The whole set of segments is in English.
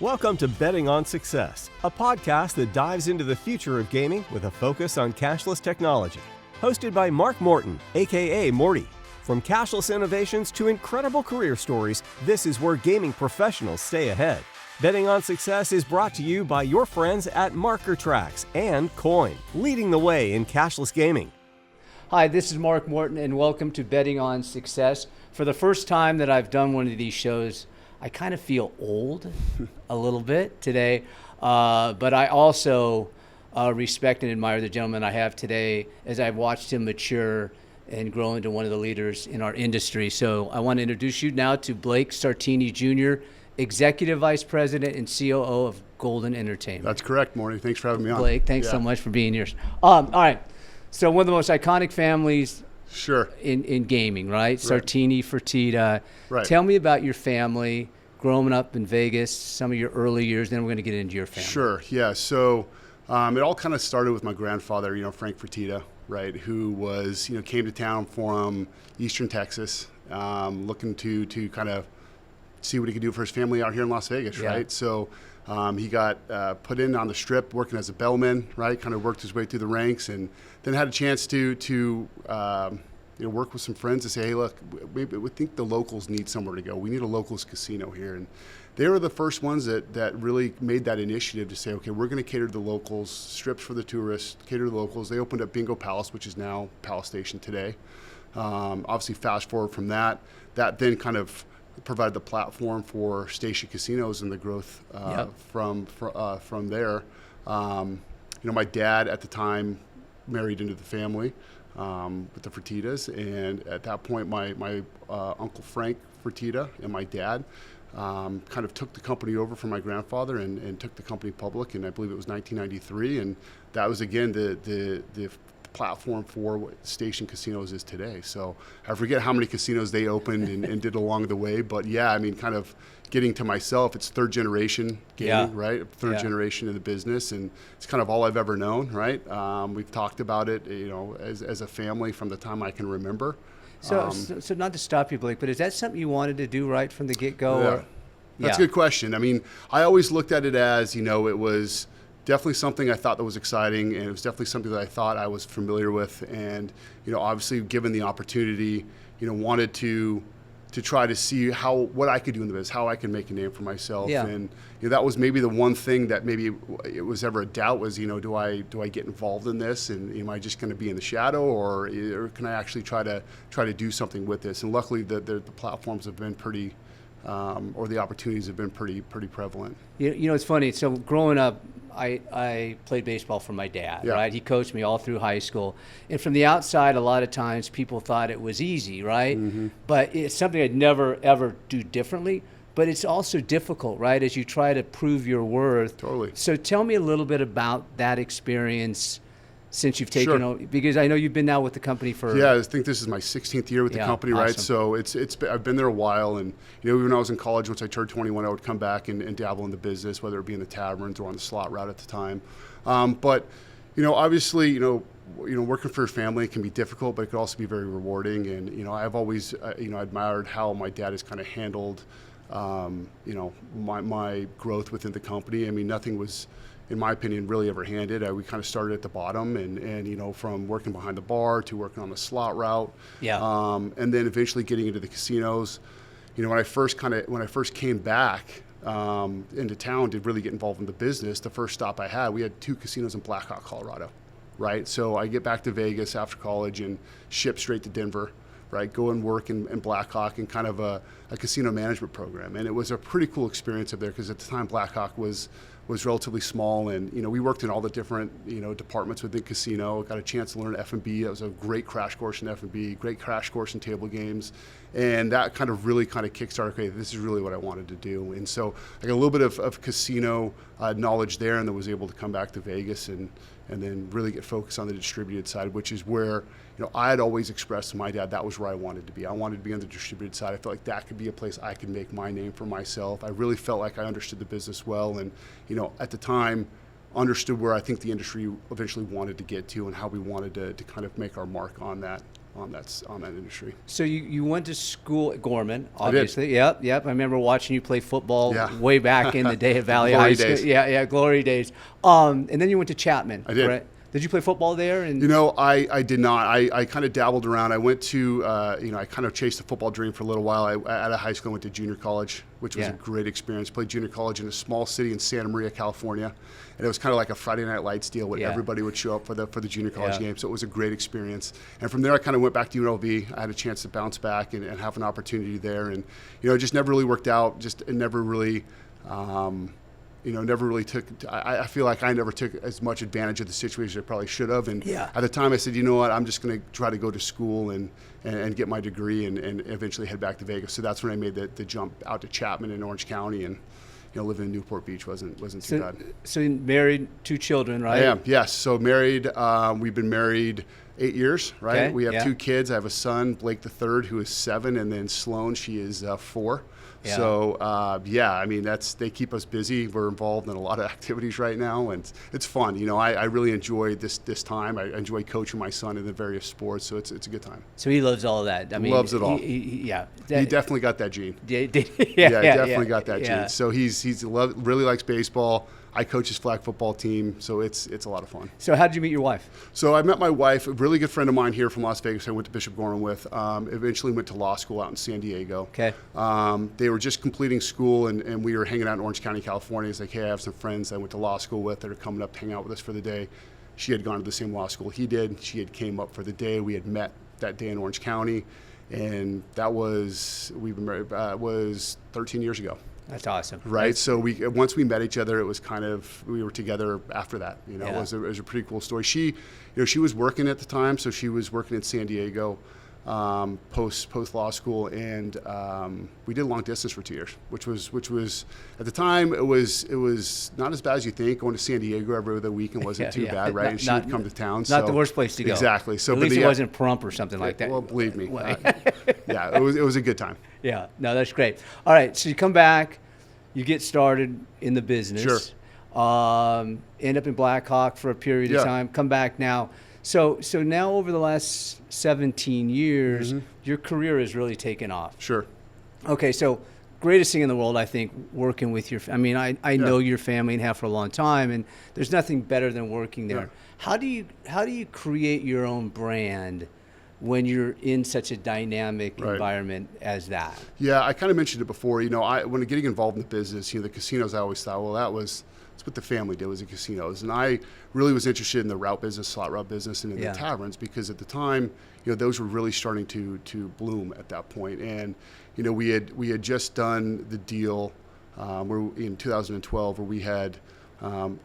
Welcome to Betting on Success, a podcast that dives into the future of gaming with a focus on cashless technology. Hosted by Mark Morton, aka Morty. From cashless innovations to incredible career stories, this is where gaming professionals stay ahead. Betting on Success is brought to you by your friends at Marker Tracks and Coin, leading the way in cashless gaming. Hi, this is Mark Morton, and welcome to Betting on Success. For the first time that I've done one of these shows, I kind of feel old a little bit today, but I also respect and admire the gentleman I have today as I've watched him mature and grow into one of the leaders in our industry. So I want to introduce you now to Blake Sartini Jr., Executive Vice President and COO of Golden Entertainment. That's correct, Morty. Thanks for having me on. Blake, thanks so much for being here. All right, so one of the most iconic families in gaming, right? Sartini Fertitta. Right. Tell me about your family, growing up in Vegas, some of your early years, then we're going to get into your family. Sure, yeah. So it all kind of started with my grandfather, Frank Fertitta, right, who was, came to town from Eastern Texas, looking to kind of see what he could do for his family out here in Las Vegas, right? So he got put in on the Strip working as a bellman, right, kind of worked his way through the ranks, and then had a chance to work with some friends to say, hey, look, we think the locals need somewhere to go. We need a locals casino here. And they were the first ones that really made that initiative to say, okay, we're going to cater to the locals, strips for the tourists, cater to the locals. They opened up Bingo Palace, which is now Palace Station today. Obviously, fast forward from that then kind of provided the platform for Station Casinos and the growth from there. My dad at the time married into the family with the Fertittas, and at that point my Uncle Frank Fertitta and my dad kind of took the company over from my grandfather and took the company public, and I believe it was 1993, and that was again the platform for what Station Casinos is today. So I forget how many casinos they opened and did along the way, but kind of getting to myself, it's third generation gaming, right? Third generation in the business, and it's kind of all I've ever known, right? We've talked about it, as a family from the time I can remember. So not to stop you, Blake, but is that something you wanted to do right from the get-go? That's a good question. I always looked at it as, it was definitely something I thought that was exciting, and it was definitely something that I thought I was familiar with, and obviously given the opportunity, wanted to try to see what I could do in the business, how I could make a name for myself, and that was maybe the one thing that maybe it was ever a doubt was, do I get involved in this, and am I just going to be in the shadow, or can I actually try to do something with this? And luckily the platforms have been pretty, or the opportunities have been pretty prevalent. It's funny. So growing up, I played baseball for my dad, right? He coached me all through high school. And from the outside, a lot of times people thought it was easy, right? Mm-hmm. But it's something I'd never, ever do differently. But it's also difficult, right, as you try to prove your worth. Totally. So tell me a little bit about that experience since you've taken over, because I know you've been now with the company for... Yeah, I think this is my 16th year with the company, awesome. right? So I've been there a while, and even when I was in college, once I turned 21, I would come back and dabble in the business, whether it be in the taverns or on the slot route at the time. But obviously, working for your family can be difficult, but it can also be very rewarding. And I've always admired how my dad has kind of handled my growth within the company. Nothing was, in my opinion, really ever handed. We kind of started at the bottom, and from working behind the bar to working on the slot route, and then eventually getting into the casinos. When I first came back into town to really get involved in the business, the first stop I had, we had 2 casinos in Blackhawk, Colorado, right? So I get back to Vegas after college and ship straight to Denver, right? Go and work in Blackhawk in kind of a casino management program, and it was a pretty cool experience up there because at the time Blackhawk was relatively small, and we worked in all the different departments within casino. Got a chance to learn F&B. That was a great crash course in F&B, great crash course in table games, and that really kickstarted, okay, this is really what I wanted to do. And so I got a little bit of casino knowledge there, and then was able to come back to Vegas and then really get focused on the distributed side, which is where I had always expressed to my dad that was where I wanted to be. I wanted to be on the distributed side. I felt like that could be a place I could make my name for myself. I really felt like I understood the business well, and at the time understood where I think the industry eventually wanted to get to and how we wanted to kind of make our mark on that. on that industry. So you went to school at Gorman, I did. obviously. Yep. I remember watching you play football Yeah. way back in the day at Valley Glory High School. days. Yeah, glory days. And then you went to Chapman. I did. Right? Did you play football there? And I did not. I kind of dabbled around. I went to, I kind of chased the football dream for a little while. Out of high school, I went to junior college, which was a great experience. Played junior college in a small city in Santa Maria, California. And it was kind of like a Friday Night Lights deal where everybody would show up for the junior college game. So it was a great experience. And from there, I kind of went back to UNLV. I had a chance to bounce back and have an opportunity there. And, it just never really worked out. It never really... never really took. I feel like I never took as much advantage of the situation as I probably should have. And at the time, I said, you know what, I'm just going to try to go to school and get my degree and eventually head back to Vegas. So that's when I made the jump out to Chapman in Orange County, and living in Newport Beach wasn't too bad. So you married, 2 children, right? I am, yes. So married. We've been married 8 years, right? Okay, We have 2 kids. I have a son, Blake III, who is 7, and then Sloan, she is 4. Yeah. So, they keep us busy. We're involved in a lot of activities right now, and it's fun. I really enjoy this time. I enjoy coaching my son in the various sports, so it's a good time. So he loves all of that. I mean, loves it all. He Definitely got that gene. Definitely got that gene. So he's really likes baseball. I coach his flag football team, so it's a lot of fun. So how did you meet your wife? So I met my wife, a really good friend of mine here from Las Vegas. I went to Bishop Gorman with. Eventually went to law school out in San Diego. Okay. They were just completing school, and we were hanging out in Orange County, California. It's like, hey, I have some friends I went to law school with that are coming up to hang out with us for the day. She had gone to the same law school he did. She had came up for the day. We had met that day in Orange County, and that was, we've been married, was 13 years ago. That's awesome. Right. So once we met each other, it was kind of, we were together after that. It was a pretty cool story. She was working at the time, so she was working in San Diego, post law school, and we did long distance for 2 years, which was at the time it was not as bad as you think. Going to San Diego every other weekend wasn't too bad, right? And she would come to town. Not the worst place to go. Exactly. So at least it wasn't Prump or something like that. Well, believe me, it was a good time. Yeah, no, that's great. All right, so you come back, you get started in the business. Sure. End up in Blackhawk for a period of time, come back now. So now over the last 17 years, your career has really taken off. Sure. Okay, so greatest thing in the world, I think, working with your, I know your family and have for a long time, and there's nothing better than working there. Yeah. How do you create your own brand when you're in such a dynamic environment as that? Yeah, I kind of mentioned it before. When getting involved in the business, the casinos, I always thought, well, that's what the family did, was the casinos. And I really was interested in the route business, slot route business, and in the taverns, because at the time, those were really starting to bloom at that point. And we had just done the deal where in 2012 where we had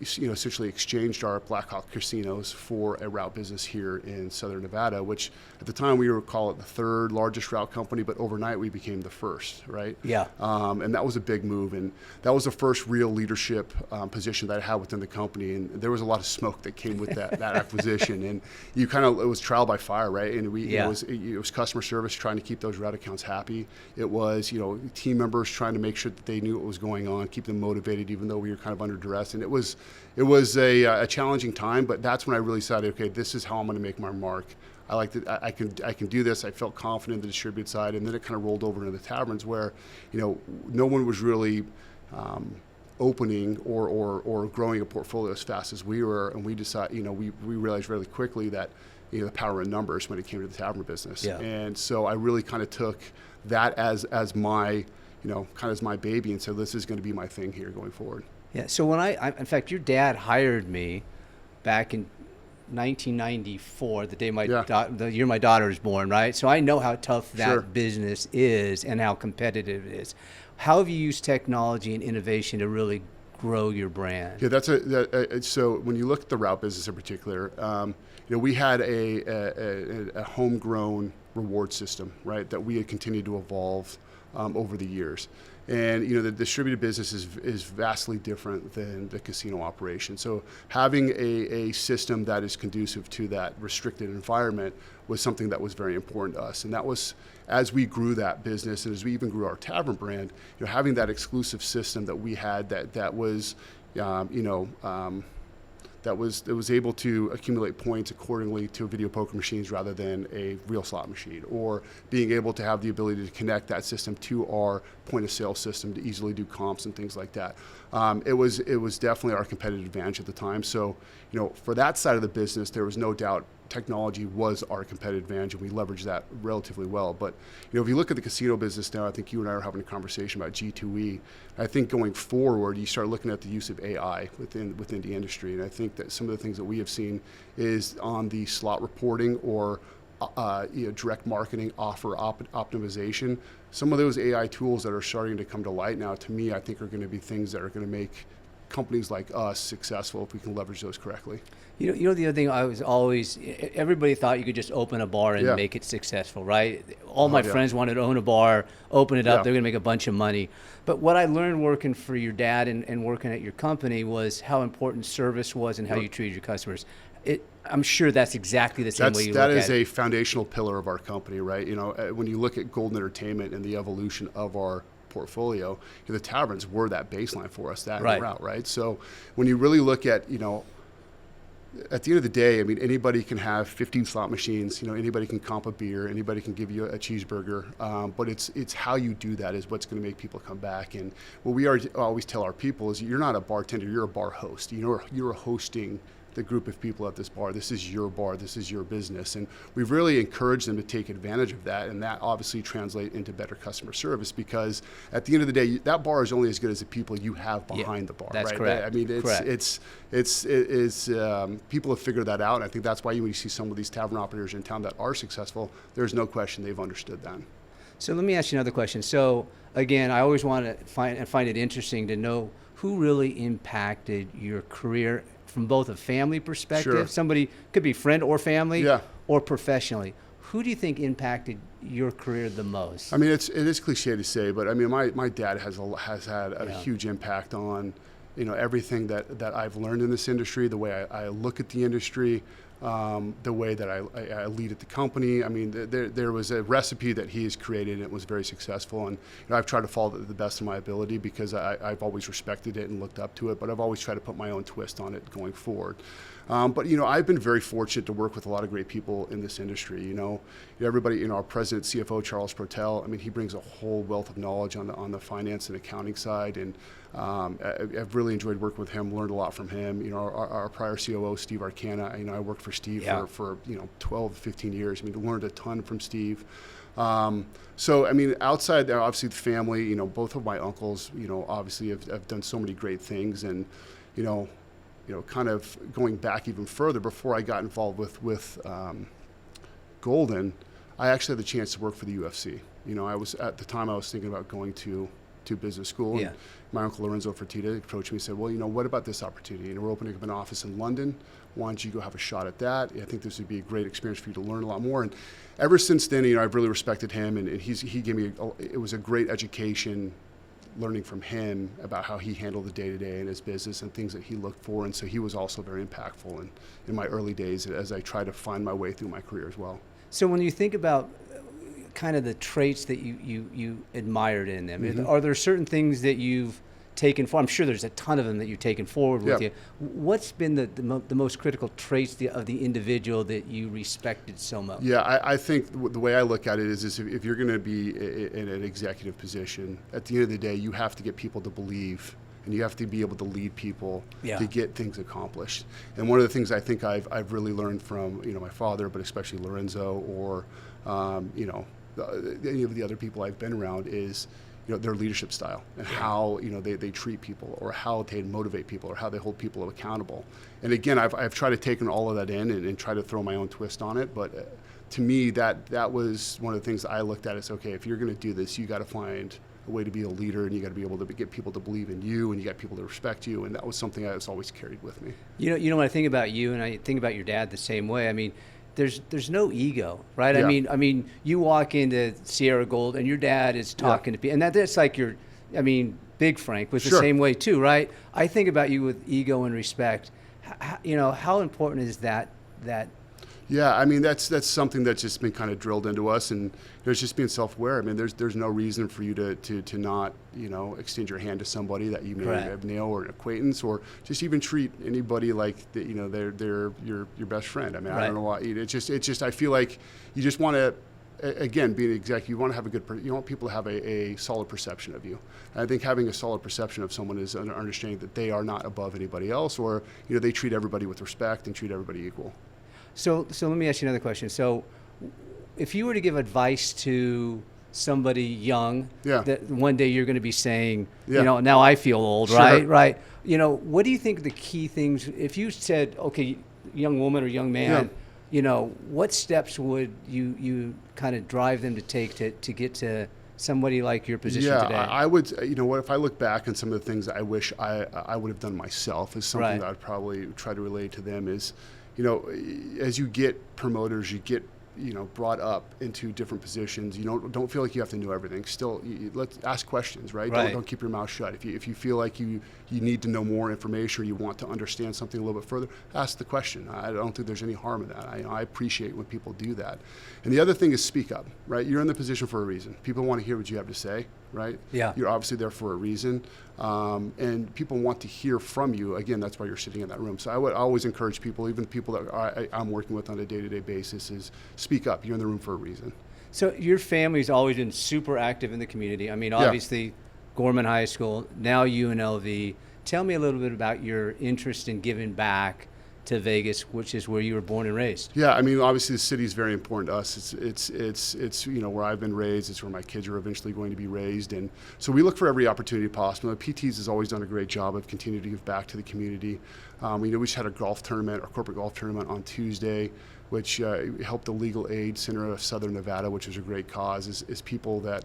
essentially exchanged our Blackhawk casinos for a route business here in Southern Nevada, which at the time we would call it the 3rd largest route company, but overnight we became the 1st, right? Yeah. And that was a big move, and that was the first real leadership position that I had within the company, and there was a lot of smoke that came with that acquisition, and it was trial by fire, right? And it was customer service, trying to keep those route accounts happy. It was team members trying to make sure that they knew what was going on, keep them motivated, even though we were kind of under duress. And it was a challenging time, but that's when I really decided, okay, this is how I'm going to make my mark. I can do this. I felt confident in the distributed side, and then it kind of rolled over into the taverns where, no one was really opening or growing a portfolio as fast as we were, and we decided, we realized really quickly that the power in numbers when it came to the tavern business. Yeah. And so I really kind of took that as my as my baby, and so this is going to be my thing here going forward. Yeah. So when in fact, your dad hired me back in 1994, the day the year my daughter was born, right? So I know how tough that business is and how competitive it is. How have you used technology and innovation to really grow your brand? Yeah, so when you look at the route business in particular, we had a homegrown reward system, right, that we had continued to evolve over the years. And the distributed business is vastly different than the casino operation. So having a system that is conducive to that restricted environment was something that was very important to us. And that was, as we grew that business and as we even grew our tavern brand, having that exclusive system that we had that was, that was able to accumulate points accordingly to video poker machines rather than a real slot machine, or being able to have the ability to connect that system to our point of sale system to easily do comps and things like that. It was definitely our competitive advantage at the time. So, for that side of the business, there was no doubt technology was our competitive advantage, and we leveraged that relatively well. But if you look at the casino business now, I think you and I are having a conversation about G2E. I think going forward, you start looking at the use of AI within the industry, and I think that some of the things that we have seen is on the slot reporting or direct marketing offer optimization. Some of those AI tools that are starting to come to light now, to me, I think are going to be things that are going to make companies like us successful if we can leverage those correctly. The other thing, everybody thought you could just open a bar and make it successful, right? All my friends wanted to own a bar, open it up, they're going to make a bunch of money. But what I learned working for your dad and working at your company was how important service was and how you treated your customers. I'm sure that's exactly the same way you look at it. That is a foundational pillar of our company, right? When you look at Golden Entertainment and the evolution of our portfolio, the taverns were that baseline for us, that route, right? So when you really look at, at the end of the day, I mean, anybody can have 15 slot machines, anybody can comp a beer, anybody can give you a cheeseburger, but it's how you do that is what's going to make people come back. And what we always tell our people is you're not a bartender, you're a bar host. You're hosting the group of people at this bar. This is your bar, this is your business. And we've really encouraged them to take advantage of that, and that obviously translates into better customer service, because at the end of the day, that bar is only as good as the people you have behind the bar. That's right? correct. I mean, it's people have figured that out, and I think that's why when you see some of these tavern operators in town that are successful, there's no question they've understood that. So let me ask you another question. So again, I always want to find it interesting to know who really impacted your career from both a family perspective. Sure. Somebody could be friend or family, yeah, or professionally. Who do you think impacted your career the most? I mean, it is cliche to say, but I mean, my dad has had a huge impact on, everything that I've learned in this industry, the way I look at the industry, the way that I lead at the company. I mean, there was a recipe that he has created, and it was very successful. And I've tried to follow it to the best of my ability, because I've always respected it and looked up to it, but I've always tried to put my own twist on it going forward. But I've been very fortunate to work with a lot of great people in this industry. Everybody, our president, CFO, Charles Protel, I mean, he brings a whole wealth of knowledge on the finance and accounting side, and I've really enjoyed working with him, learned a lot from him. Our prior COO, Steve Arcana, I worked for Steve for 12, 15 years. I mean, learned a ton from Steve. So, I mean, outside there, obviously the family, both of my uncles, obviously have done so many great things. And, kind of going back even further, before I got involved with Golden, I actually had the chance to work for the UFC. I was, at the time, I was thinking about going to business school. Yeah. And my uncle Lorenzo Fertitta approached me and said, well, what about this opportunity? We're opening up an office in London. Why don't you go have a shot at that? I think this would be a great experience for you to learn a lot more. And ever since then, I've really respected him, and he gave me, it was a great education learning from him about how he handled the day-to-day in his business and things that he looked for. And so he was also very impactful in my early days as I tried to find my way through my career as well. So when you think about kind of the traits that you admired in them, Mm-hmm. are there certain things that you've taken forward? I'm sure there's a ton of them that you've taken forward with you. What's been the most critical traits of the individual that you respected so much? Yeah, I think the way I look at it is if you're going to be in an executive position, at the end of the day, you have to get people to believe, and you have to be able to lead people to get things accomplished. And one of the things I think I've really learned from my father, but especially Lorenzo, or any of the other people I've been around, is their leadership style and how they treat people, or how they motivate people, or how they hold people accountable. And again, I've tried to take all of that in and try to throw my own twist on it. But to me, that was one of the things I looked at as, okay, if you're going to do this, you got to find a way to be a leader, and you got to be able to get people to believe in you, and you got people to respect you. And that was something I was always carried with me. When I think about you, and I think about your dad the same way. I mean, there's no ego, right? Yeah. I mean, you walk into Sierra Gold and your dad is talking to people, and that's like Big Frank was the same way too, right? I think about you with ego and respect. How important is that Yeah, I mean that's something that's just been kind of drilled into us, and there's just being self-aware. I mean, there's no reason for you to not extend your hand to somebody that you may know or an acquaintance, or just even treat anybody like they're your best friend. I mean, I don't know why. It's just I feel like you just want to. Again, being an exec, you want to have you want people to have a solid perception of you. And I think having a solid perception of someone is understanding that they are not above anybody else, or they treat everybody with respect and treat everybody equal. So let me ask you another question. So if you were to give advice to somebody young, that one day you're going to be saying, now I feel old, right? Right. What do you think the key things, if you said, okay, young woman or young man, what steps would you kind of drive them to take to get to somebody like your position today? I would, if I look back on some of the things that I wish I would have done myself, is something that I'd probably try to relate to them is, as you get promoters, you get brought up into different positions. Don't feel like you have to know everything. Still, let's ask questions, right? Don't keep your mouth shut. If you feel like you need to know more information, or you want to understand something a little bit further, ask the question. I don't think there's any harm in that. I appreciate when people do that. And the other thing is speak up, right? You're in the position for a reason. People want to hear what you have to say, right? Yeah. You're obviously there for a reason. And people want to hear from you. Again, that's why you're sitting in that room. So I would always encourage people, even people that I'm working with on a day-to-day basis, is speak up. You're in the room for a reason. So your family's always been super active in the community. I mean, obviously, Gorman High School, now UNLV. Tell me a little bit about your interest in giving back to Vegas, which is where you were born and raised. Yeah, I mean, obviously the city is very important to us. It's where I've been raised. It's where my kids are eventually going to be raised, and so we look for every opportunity possible. The PTs has always done a great job of continuing to give back to the community. We just had a golf tournament, our corporate golf tournament on Tuesday, which helped the Legal Aid Center of Southern Nevada, which was a great cause. Is people that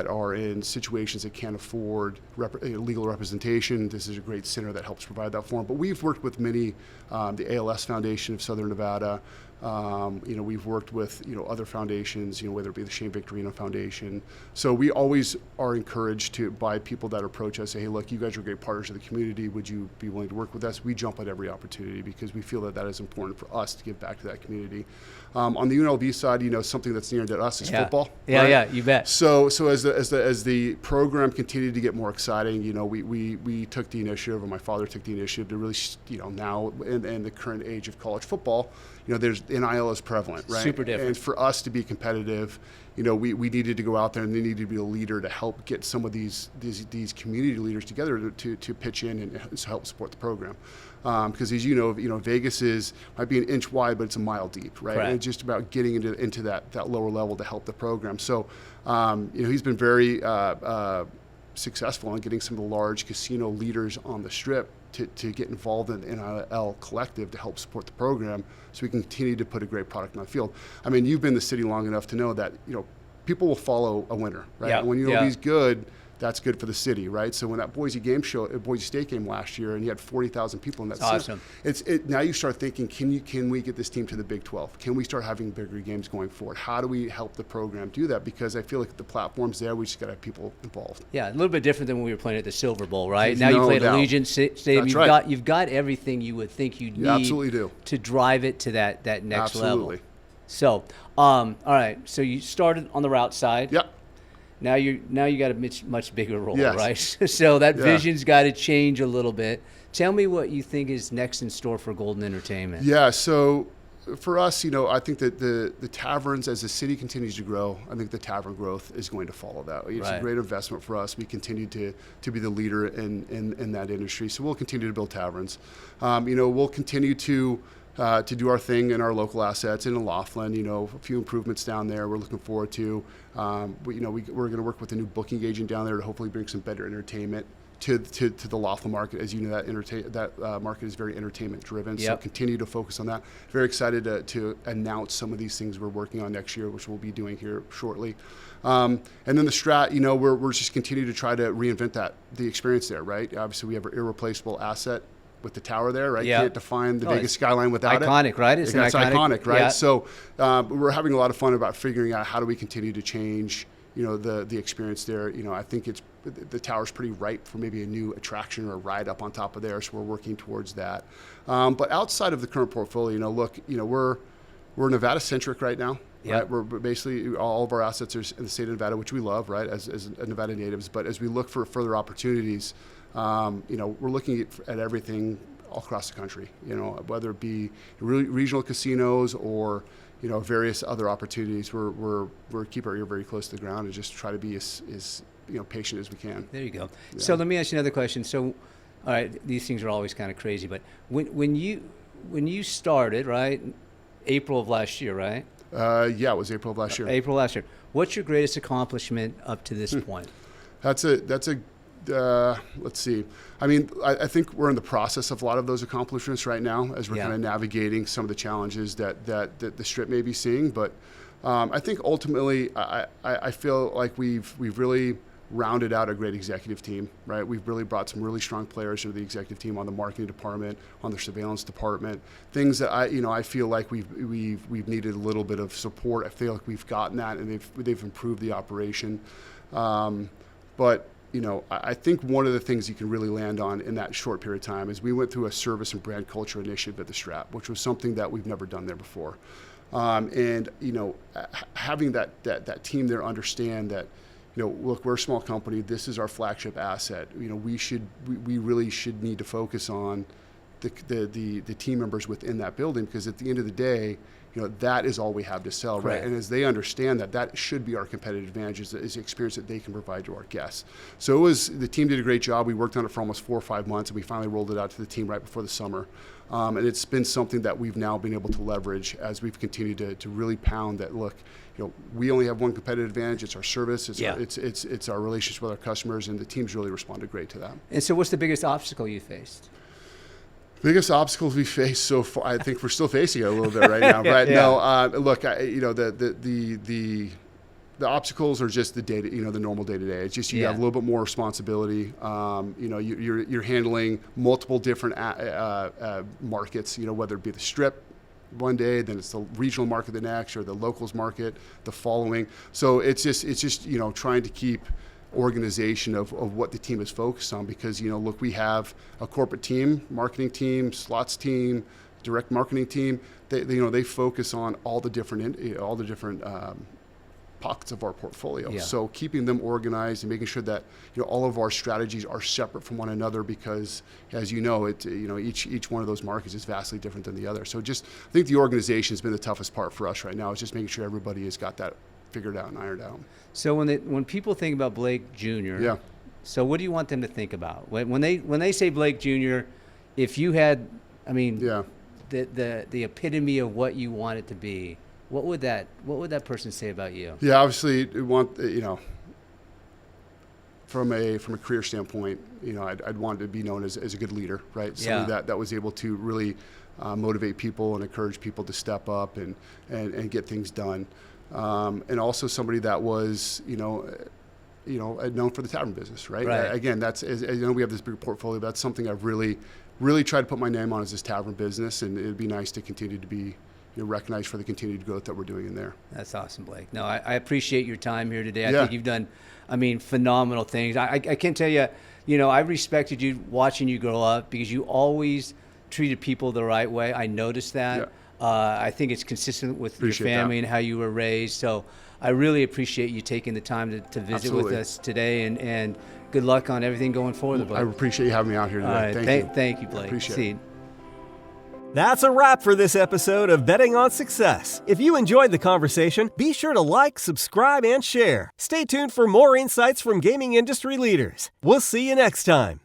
are in situations that can't afford legal representation. This is a great center that helps provide that for them. But we've worked with many, the ALS Foundation of Southern Nevada. We've worked with other foundations, whether it be the Shane Victorino Foundation. So we always are encouraged by people that approach us, say, hey, look, you guys are great partners of the community. Would you be willing to work with us? We jump at every opportunity because we feel that is important for us to give back to that community. On the UNLV side, something that's near to us is football. Yeah, right? Yeah, you bet. So as the program continued to get more exciting, we took the initiative, or my father took the initiative to really, now in the current age of college football, there's NIL is prevalent, right? Super different. And for us to be competitive, we needed to go out there, and they needed to be a leader to help get some of these community leaders together to pitch in and help support the program. Because as you know, Vegas might be an inch wide, but it's a mile deep, right? And it's just about getting into that lower level to help the program. So, he's been very successful in getting some of the large casino leaders on the Strip to get involved in the NIL collective to help support the program, so we can continue to put a great product on the field. I mean, you've been in the city long enough to know that people will follow a winner, right? Yeah. And when he's good, that's good for the city, right? So when that Boise State game last year, and you had 40,000 people in that city, awesome. Now you start thinking, can we get this team to the Big 12? Can we start having bigger games going forward? How do we help the program do that? Because I feel like the platform's there. We just got to have people involved. Yeah, a little bit different than when we were playing at the Silver Bowl, right? There's now you no play at doubt. Allegiant Stadium. You've got everything you would think you'd need. You absolutely do. To drive it to that next absolutely. level. So, all right. So you started on the route side. Yep. Now you got a much bigger role, yes. right? So that vision's got to change a little bit. Tell me what you think is next in store for Golden Entertainment. Yeah, so for us, I think that the taverns, as the city continues to grow, I think the tavern growth is going to follow that. It's a great investment for us. We continue to be the leader in that industry, so we'll continue to build taverns. We'll continue to do our thing in our local assets in Laughlin, a few improvements down there we're looking forward to. We're going to work with a new booking agent down there to hopefully bring some better entertainment to the Laughlin market. As you know, that market is very entertainment driven, so continue to focus on that. Very excited to announce some of these things we're working on next year, which we'll be doing here shortly. And then the Strat, we're just continuing to try to reinvent the experience there, right? Obviously, we have an irreplaceable asset with the tower there, right? Yeah. Can't define the Vegas skyline without iconic, right? It's iconic, right? Yeah. So we're having a lot of fun about figuring out how do we continue to change, the experience there. I think the tower's pretty ripe for maybe a new attraction or a ride up on top of there, so we're working towards that. But outside of the current portfolio, look, we're Nevada centric right now. Yep. Right? We're basically all of our assets are in the state of Nevada, which we love, right, as Nevada natives. But as we look for further opportunities, we're looking at everything all across the country. Whether it be regional casinos or various other opportunities. We're keep our ear very close to the ground and just try to be as patient as we can. There you go. Yeah. So let me ask you another question. So, all right, these things are always kind of crazy, but when you started, right, April of last year, right? Yeah, it was April of last year. April last year. What's your greatest accomplishment up to this point? Let's see. I mean, I think we're in the process of a lot of those accomplishments right now as we're kind of navigating some of the challenges that the Strip may be seeing. But I think ultimately, I feel like we've really rounded out a great executive team, right? We've really brought some really strong players into the executive team on the marketing department, on the surveillance department, things that I feel like we've needed a little bit of support. I feel like we've gotten that, and they've improved the operation. But I think one of the things you can really land on in that short period of time is we went through a service and brand culture initiative at the Strap, which was something that we've never done there before. And having that team there understand that, look, we're a small company. This is our flagship asset. We really should need to focus on the team members within that building, because at the end of the day, that is all we have to sell, right? And as they understand that should be our competitive advantage, is the experience that they can provide to our guests. So the team did a great job. We worked on it for almost 4 or 5 months, and we finally rolled it out to the team right before the summer. And it's been something that we've now been able to leverage as we've continued to really pound that. Look, we only have one competitive advantage. It's our service. It's our relationship with our customers, and the team's really responded great to that. And so, what's the biggest obstacle you faced? Biggest obstacles we faced so far, I think we're still facing it a little bit right now. But look, the obstacles are just the normal day to day. It's just you have a little bit more responsibility. You're handling multiple different markets. Whether it be the Strip one day, then it's the regional market the next, or the locals market the following. So it's just trying to keep organization of what the team is focused on, because look, we have a corporate team, marketing team, slots team, direct marketing team. They focus on all the different pockets of our portfolio. So keeping them organized and making sure that all of our strategies are separate from one another, because as each one of those markets is vastly different than the other. So I think the organization has been the toughest part for us right now. It's just making sure everybody has got that figured out and ironed out. So when people think about Blake Jr., so what do you want them to think about when they say Blake Jr.? If you had, the epitome of what you want it to be, what would that person say about you? Yeah, obviously, from a career standpoint, I'd want to be known as a good leader, right? Somebody that was able to really motivate people and encourage people to step up and get things done. And also somebody that was, known for the tavern business, right? Again, we have this big portfolio. That's something I've really tried to put my name on, is this tavern business, and it'd be nice to continue to be recognized for the continued growth that we're doing in there. That's awesome, Blake. No, I appreciate your time here today. I think you've done, phenomenal things. I can tell you, I respected you watching you grow up, because you always treated people the right way. I noticed that. Yeah. I think it's consistent with your family and how you were raised. So I really appreciate you taking the time to visit with us today, and good luck on everything going forward. I appreciate you having me out here today. All right. Thank you, Blake. Appreciate it. That's a wrap for this episode of Betting on Success. If you enjoyed the conversation, be sure to like, subscribe, and share. Stay tuned for more insights from gaming industry leaders. We'll see you next time.